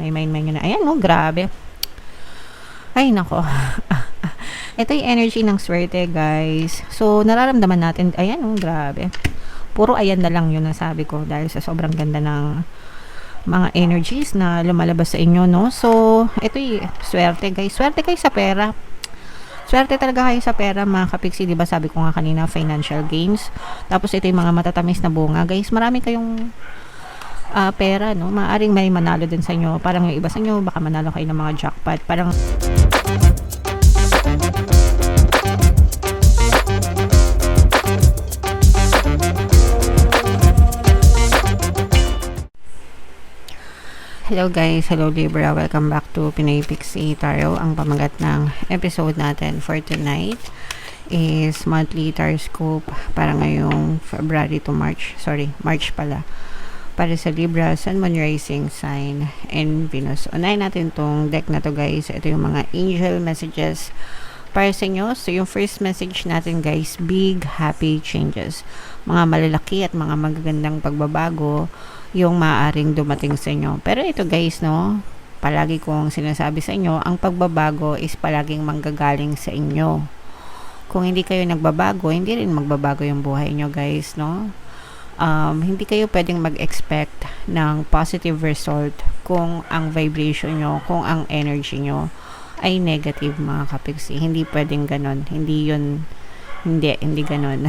I-mind nyo na. Ayan, no, grabe. Ay, nako. Ito yung energy ng swerte, guys. So, nararamdaman natin, ayan, no, grabe. Puro ayan na lang yun ang sabi ko dahil sa sobrang ganda ng mga energies na lumalabas sa inyo, no? So, ito yung swerte, guys. Swerte kayo sa pera. Swerte talaga kayo sa pera, mga kapiksi. Diba sabi ko nga kanina, financial gains. Tapos ito yung mga matatamis na bunga, guys. Marami kayong pera, no? Maaring may manalo din sa inyo. Parang yung iba sa inyo, baka manalo kayo ng mga jackpot. Parang hello guys, hello Libra, welcome back to Pinoy Pixie Tarot. Ang pamagat ng episode natin for tonight is monthly tarot scope para ngayong February to March, March pala, para sa Libra, Sun, Moon, Rising Sign, and Venus. Unahin natin tong deck na to, guys. Ito yung mga angel messages para sa inyo. So yung first message natin, guys, big happy changes, mga malalaki at mga magagandang pagbabago yung maaaring dumating sa inyo. Pero ito, guys, no, palagi kong sinasabi sa inyo, ang pagbabago is palaging manggagaling sa inyo. Kung hindi kayo nagbabago, hindi rin magbabago yung buhay nyo, guys, no? Hindi kayo pwedeng mag-expect ng positive result kung ang vibration nyo, kung ang energy nyo ay negative, mga kapiksi. Hindi pwedeng ganon. Hindi ganon.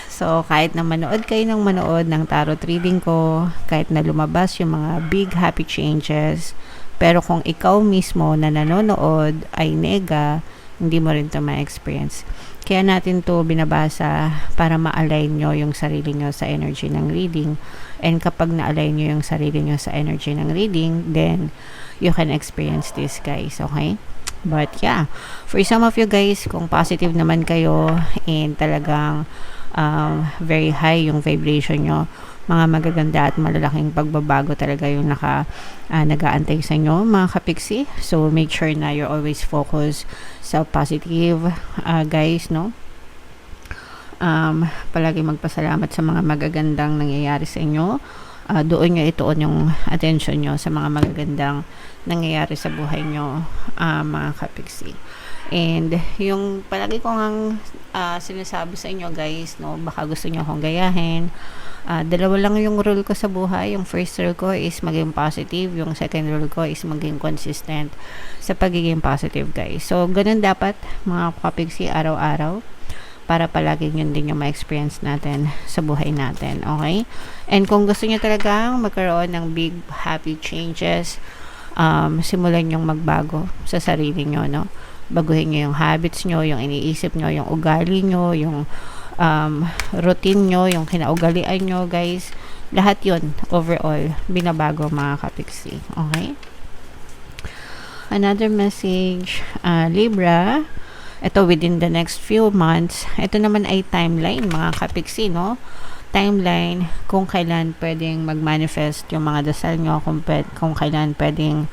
So, kahit na manood kayo ng tarot reading ko, kahit na lumabas yung mga big happy changes, pero kung ikaw mismo na nanonood ay nega, hindi mo rin ito ma-experience. Kaya natin to binabasa para ma-align nyo yung sarili nyo sa energy ng reading. And kapag na-align nyo yung sarili nyo sa energy ng reading, then you can experience this, guys. Okay? But yeah, for some of you guys, kung positive naman kayo and talagang very high yung vibration nyo, mga magaganda at malalaking pagbabago talaga yung nag-aantay sa inyo, mga kapiksi. So make sure na you're always focused sa positive, guys, no? Palagi magpasalamat sa mga magagandang nangyayari sa inyo. Doon nyo ituon yung attention nyo sa mga magagandang nangyayari sa buhay nyo, mga kapiksi. And yung palagi ko ngang sinasabi sa inyo, guys, no, baka gusto nyo akong gayahin. Dalawa lang yung rule ko sa buhay. Yung first rule ko is maging positive. Yung second rule ko is maging consistent sa pagiging positive, guys. So, ganun dapat, mga kapiksi, araw-araw, para palagi yun din yung ma-experience natin sa buhay natin. Okay? And kung gusto nyo talagang magkaroon ng big happy changes, simulan yung magbago sa sarili nyo, no? Baguhin nyo yung habits nyo, yung iniisip nyo, yung ugali nyo, yung routine nyo, yung kinaugalian nyo, guys. Lahat yun, overall, binabago, mga kapiksi. Okay? Another message, Libra, ito within the next few months, ito naman ay timeline, mga kapiksi, no? Timeline kung kailan pwedeng mag-manifest yung mga dasal nyo, kung kailan pwedeng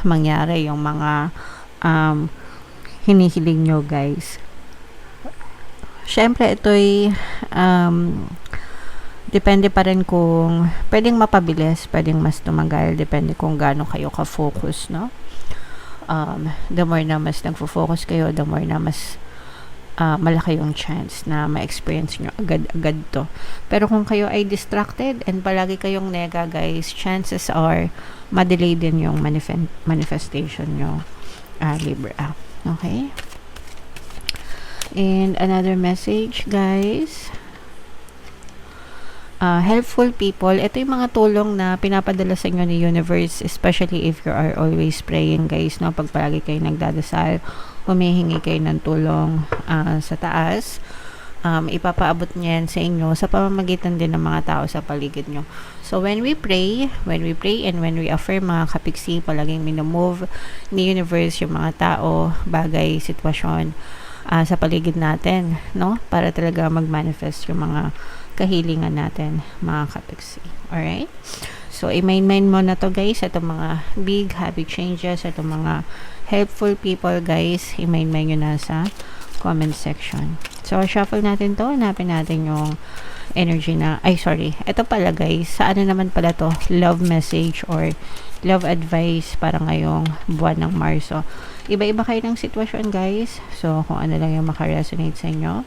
mangyari yung mga hinihiling nyo, guys. Syempre, ito'y depende pa rin kung pwedeng mapabilis, pwedeng mas tumagal, depende kung gaano kayo ka-focus, no? The more na mas nagfo-focus kayo, the more na mas malaki yung chance na ma-experience nyo agad-agad to. Pero kung kayo ay distracted and palagi kayong nega, guys, chances are ma-delay din yung manifestation nyo, Libra. Okay? And another message, guys, helpful people. Ito yung mga tulong na pinapadala sa inyo ni universe, especially if you are always praying, guys, no? Pag palagi kayo nagdadasal, humihingi kayo ng tulong sa taas, ipapaabot niya yan sa inyo sa pamamagitan din ng mga tao sa paligid nyo. So when we pray and when we affirm, mga kapiksi, palaging minamove ni universe yung mga tao, bagay, sitwasyon sa paligid natin, no? Para talaga mag-manifest yung mga kahilingan natin, mga kapiksi. Alright? So, i-main mo na to, guys. Itong mga big happy changes, itong mga helpful people, guys. I-main nyo na sa comment section. So, shuffle natin to. Hanapin natin yung energy na, ay sorry, ito pala guys, sa ano naman pala to, love message or love advice para ngayong buwan ng Marso. Iba-iba kayo ng sitwasyon guys. So, kung ano lang yung makaresonate sa inyo,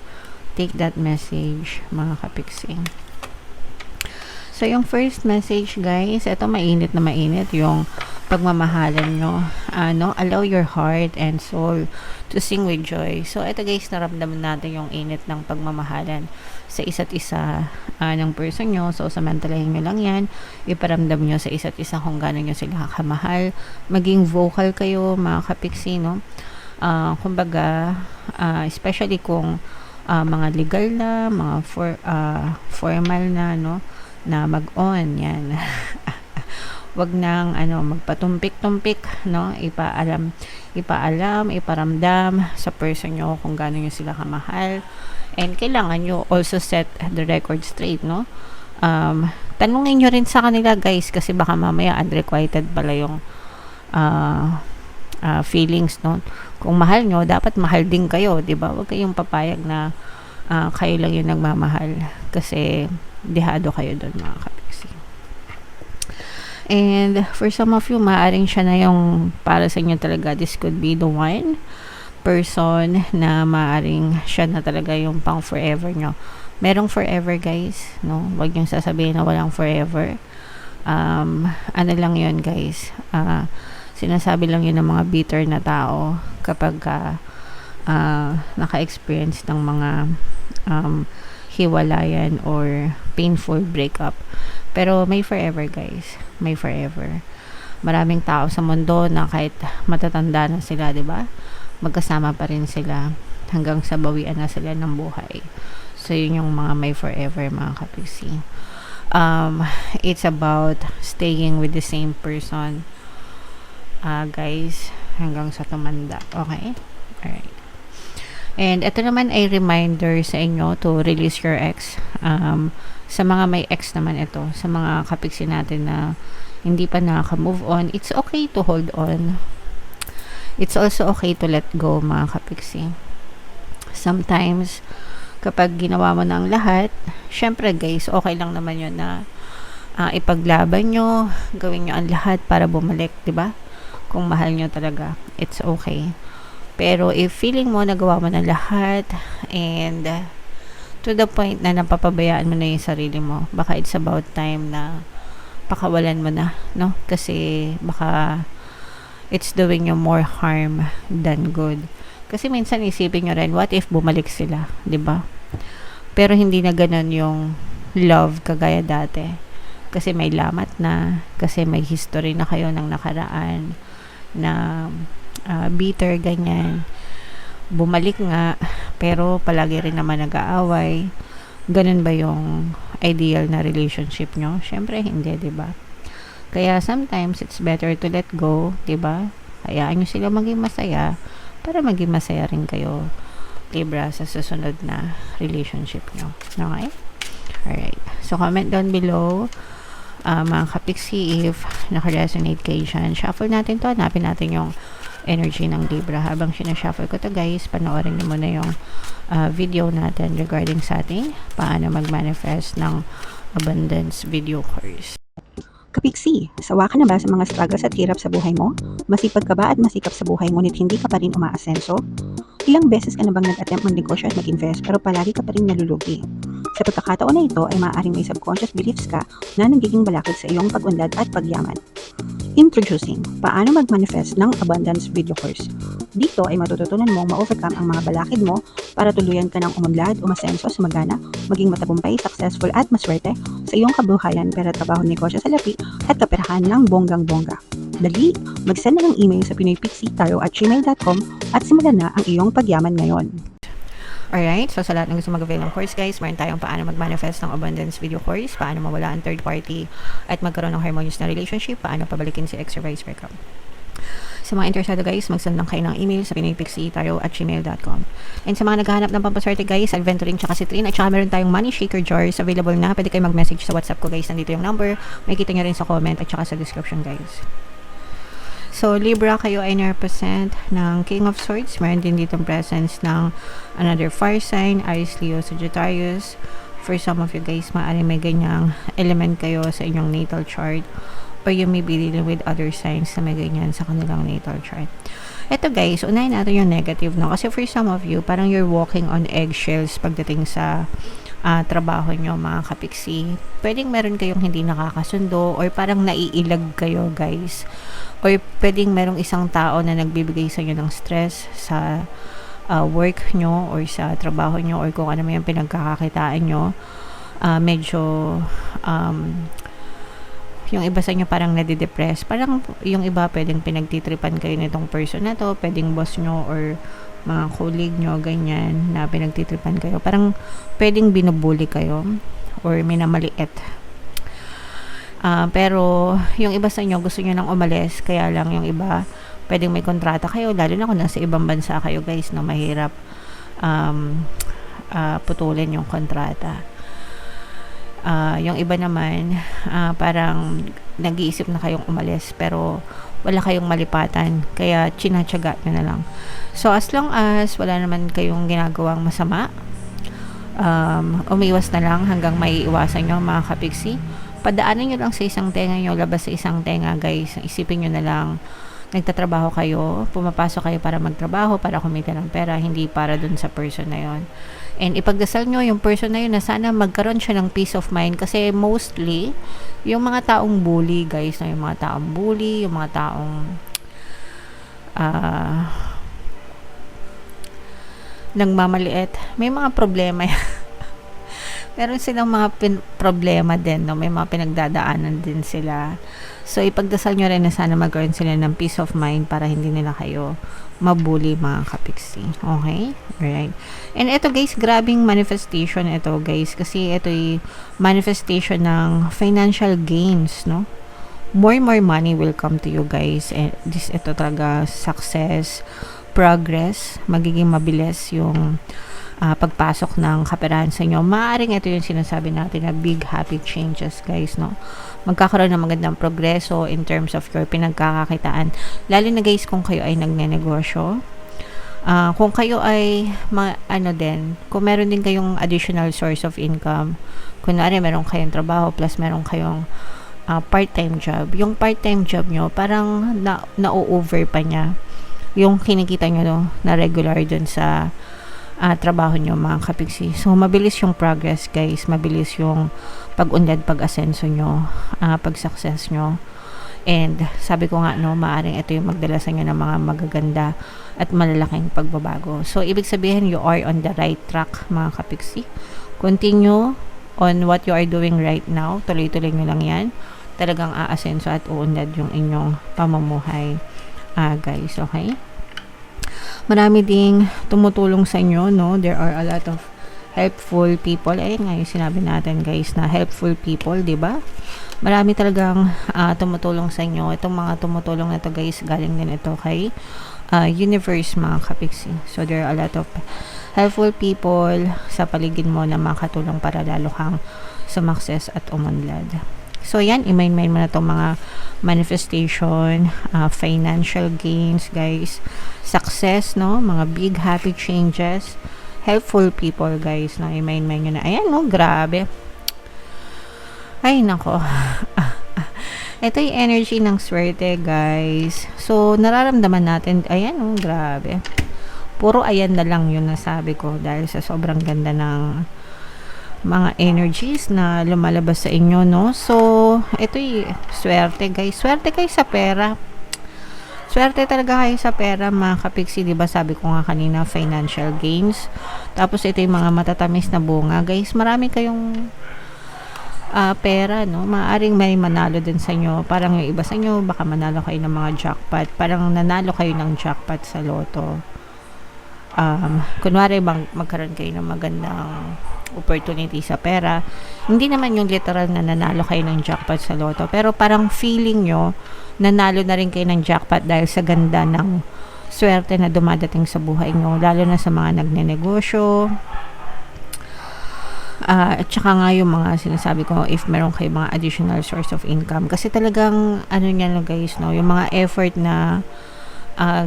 take that message mga kapiksi. So, yung first message guys, ito mainit na mainit yung pagmamahalan nyo. Allow your heart and soul to sing with joy. So, ito guys, naramdaman natin yung init ng pagmamahalan sa isa't isa ng person nyo. So, samantalahin nyo lang yan. Iparamdam nyo sa isa't isa kung gano'n nyo sila kamahal. Maging vocal kayo, mga kapiksi, no? Kumbaga, especially kung mga legal na, mga formal na, no? Na mag-on, yan. Wag nang magpatumpik-tumpik, no? Iparamdam sa person nyo kung gaano nyo sila kamahal. And kailangan nyo also set the record straight, no? Tanungin nyo rin sa kanila, guys, kasi baka mamaya unrequited pala yung feelings, no? Kung mahal nyo, dapat mahal din kayo, di ba? Wag kayong papayag na kayo lang yung nagmamahal. Kasi dehado kayo doon, mga kapiksi. And for some of you, maaring siya na yung para sa inyo talaga. This could be the one person na maaring siya na talaga yung pang forever nyo. Merong forever guys, no? Huwag yung sasabihin na walang forever. Ano lang yun guys, sinasabi lang yun ng mga bitter na tao kapag naka-experience ng mga hiwalayan or painful breakup. Pero may forever guys, may forever. Maraming tao sa mundo na kahit matatanda na sila, di ba? Magkasama pa rin sila hanggang sa bawian na sila ng buhay. So yun yung mga may forever, mga kapiksi. It's about staying with the same person, guys, hanggang sa tumanda. Okay? Alright. And ito naman ay reminder sa inyo to release your ex. Sa mga may ex naman ito, sa mga kapiksi natin na hindi pa nakaka-move on, it's okay to hold on. It's also okay to let go, mga kapiksi. Sometimes, kapag ginawa mo na ang lahat, syempre guys, okay lang naman yun na ipaglaban nyo, gawin nyo ang lahat para bumalik, diba? Kung mahal nyo talaga, it's okay. Pero if feeling mo nagawa mo na lahat and to the point na napapabayaan mo na yung sarili mo, baka it's about time na pakawalan mo na, no? Kasi baka it's doing you more harm than good. Kasi minsan isipin nyo rin, what if bumalik sila, 'di ba? Pero hindi na ganun yung love kagaya dati. Kasi may lamat na, kasi may history na kayo ng nakaraan na bitter, ganyan. Bumalik nga, pero palagi rin naman nag-aaway. Ganun ba yung ideal na relationship nyo? Syempre hindi, 'di ba? Kaya sometimes it's better to let go, 'di ba? Hayaan nyo sila maging masaya para maging masaya rin kayo, Libra, sa susunod na relationship nyo. Okay? Alright. So comment down below, mga kapiksi, if naka-resonate kayo dyan. Shuffle natin to. Hanapin natin yung energy ng Libra. Habang sinashuffle ko to guys, panoorin nyo muna yung video natin regarding sa ating paano mag-manifest ng abundance video course. Kapiksi, sawa ka na ba sa mga struggles at hirap sa buhay mo? Masipag ka ba at masikap sa buhay ngunit hindi ka pa rin umaasenso? Ilang beses ka na bang nag-attempt mag-negosyo at mag-invest pero palagi ka pa rin nalulugi? Sa pagkakataon na ito ay maaaring may subconscious beliefs ka na nagiging balakid sa iyong pag-unlad at pagyaman. Introducing, paano mag-manifest ng abundance video course. Dito ay matututunan mong ma-overcome ang mga balakid mo para tuluyan ka ng umunlad, umasenso, sumagana, maging matagumpay, successful at maswerte sa iyong kabuhayan, pera, trabaho, negosyo, salapi at kaperahan ng bonggang-bongga. Dali, mag-send na ng email sa pinoypixie@gmail.com at simulan na ang iyong pagyaman ngayon. Alright, so sa lahat ng gusto mag-avail ng course guys, meron tayong paano mag-manifest ng abundance video course, paano mawala ang third party at magkaroon ng harmonious na relationship, paano pabalikin si ex or vice versa. Sa mga interesado guys, mag-send lang kayo ng email sa pinoypixie@gmail.com. And sa mga naghahanap ng pampaswerte guys, adventuring tsaka citrine, at saka meron tayong money shaker jars available na. Pwede kayo mag-message sa WhatsApp ko guys, nandito yung number, makikita nyo rin sa comment at saka sa description guys. So, Libra, kayo ay na-represent ng King of Swords. Meron din ditong presence ng another fire sign, Aries, Leo, Sagittarius. For some of you guys, maaari may ganyang element kayo sa inyong natal chart, or you may be dealing with other signs na may ganyan sa kanilang natal chart. Ito guys, unahin natin yung negative, no? Kasi for some of you, parang you're walking on eggshells pagdating sa trabaho nyo, mga kapiksi. Pwedeng meron kayong hindi nakakasundo, or parang naiilag kayo guys, or pwedeng merong isang tao na nagbibigay sa inyo ng stress sa work nyo or sa trabaho nyo, or kung ano may yung pinagkakakitaan nyo. Medyo yung iba sa inyo parang nadidepress, parang yung iba pwedeng pinagtitripan kayo nitong person na to, pwedeng boss nyo or mga colleague nyo, ganyan, na pinagtitripan kayo, parang pwedeng binubuli kayo or minamaliit. Pero yung iba sa inyo gusto nyo nang umalis, kaya lang yung iba pwedeng may kontrata kayo, lalo na kung nasa ibang bansa kayo guys, no, mahirap putulin yung kontrata. Yung iba naman parang nag-iisip na kayong umalis pero wala kayong malipatan, kaya chinatsaga nyo na lang. So as long as wala naman kayong ginagawang masama, umiwas na lang hanggang maiiwasan nyo, mga kapiksi. Padaanin nyo lang sa isang tenga nyo, labas sa isang tenga guys. Isipin nyo na lang, nagtatrabaho kayo, pumapasok kayo para magtrabaho, para kumita ng pera, hindi para dun sa person na yon. And ipagdasal nyo yung person na yun na sana magkaroon siya ng peace of mind, kasi mostly yung mga taong bully guys, no, yung mga taong bully, yung mga taong nagmamaliit, may mga problema meron silang mga problema din, no? May mga pinagdadaanan din sila. So, ipagdasal nyo rin na sana magkaroon sila ng peace of mind para hindi nila kayo mabuli, mga kapiksi. Okay? Alright. And ito guys, grabing manifestation ito guys, kasi ito ay manifestation ng financial gains, no? More money will come to you guys. And ito talaga success, progress, magiging mabilis yung pagpasok ng kaperahan sa inyo. Maaaring ito yung sinasabi natin na big happy changes guys, no? Magkakaroon ng magandang progreso in terms of your pinagkakakitaan, lalo na guys kung kayo ay nagnenegosyo. Kung kayo ay kung meron din kayong additional source of income, kunwari meron kayong trabaho plus meron kayong part-time job, yung part-time job nyo parang na-over pa niya yung kinikita nyo, no, na regular dun sa trabaho nyo, mga kapiksi. So, mabilis yung progress guys, mabilis yung pag-unlad, pag-asenso nyo, pag-success nyo. And sabi ko nga, no, maaring ito yung magdala sa inyo ng mga magaganda at malalaking pagbabago. So, ibig sabihin, you are on the right track, mga kapiksi. Continue on what you are doing right now. Tuloy-tuloy nyo lang yan. Talagang aasenso at uunlad yung inyong pamumuhay, guys. Okay? Marami ding tumutulong sa inyo, no? There are a lot of helpful people. Ayun nga yung sinabi natin guys, na helpful people, di ba? Marami talagang tumutulong sa inyo. Itong mga tumutulong na to guys, galing din ito kay universe, mga kapiksi. So there are a lot of helpful people sa paligid mo na makatulong para lalo kang sumakses at umunlad. So yan, i-main mo na itong mga manifestation, financial gains guys, success, no, mga big happy changes, helpful people guys, no, i-main nyo na. Ayan, no, grabe. Ay nako. Ito yung energy ng swerte guys. So nararamdaman natin, ayan, no, grabe. Puro ayan na lang yung nasabi ko dahil sa sobrang ganda ng mga energies na lumalabas sa inyo, no? So, ito yung swerte guys. Swerte kayo sa pera. Swerte talaga kayo sa pera, mga kapiksi, diba? Sabi ko nga kanina, financial gains. Tapos, ito yung mga matatamis na bunga, guys. Marami kayong pera, no? Maaring may manalo din sa inyo. Parang yung iba sa inyo, baka manalo kayo ng mga jackpot. Parang nanalo kayo ng jackpot sa loto. Kunwari, magkaroon kayo ng magandang opportunity sa pera. Hindi naman yung literal na nanalo kayo ng jackpot sa loto, pero parang feeling nyo nanalo na rin kayo ng jackpot dahil sa ganda ng swerte na dumadating sa buhay nyo, lalo na sa mga nagnenegosyo, At saka nga yung mga sinasabi ko, if meron kayo mga additional source of income. Kasi talagang, ano niya no guys, no? Yung mga effort na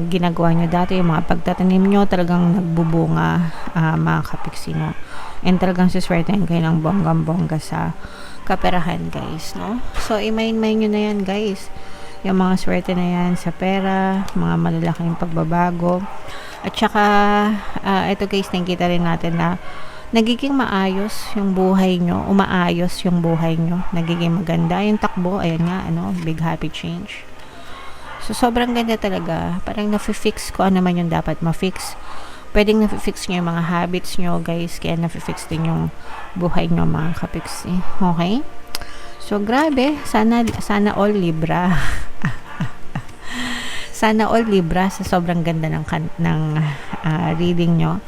ginagawa nyo dati, yung mga pagtatanim nyo, talagang nagbubunga, mga kapiksi, no? And talagang siswertein kayo ng bonggang-bongga sa kaperahan, guys, no? So, i-mind nyo na yan, guys. Yung mga swerte na yan sa pera, mga malalaking pagbabago. At saka, ito guys, nakikita rin natin na nagiging maayos yung buhay nyo, umaayos yung buhay nyo, nagiging maganda yung takbo, ayan nga, ano, big happy change. So, sobrang ganda talaga, parang nafi-fix ko ano man yung dapat ma-fix. Pwedeng nafi-fix nyo yung mga habits nyo, guys, kaya nafi-fix din yung buhay nyo, mga kapiksi. Okay? So, grabe, sana all Libra. Sana all Libra sa sobrang ganda ng reading nyo.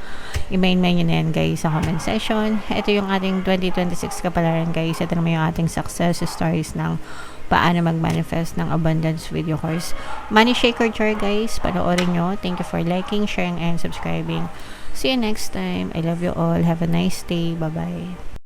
I-main nyo na yan guys sa comment section. Ito yung ating 2026 kapalaran guys. Ito naman yung ating success stories ng paano mag-manifest ng abundance video course. Money Shaker Jar guys. Panoorin nyo. Thank you for liking, sharing, and subscribing. See you next time. I love you all. Have a nice day. Bye-bye.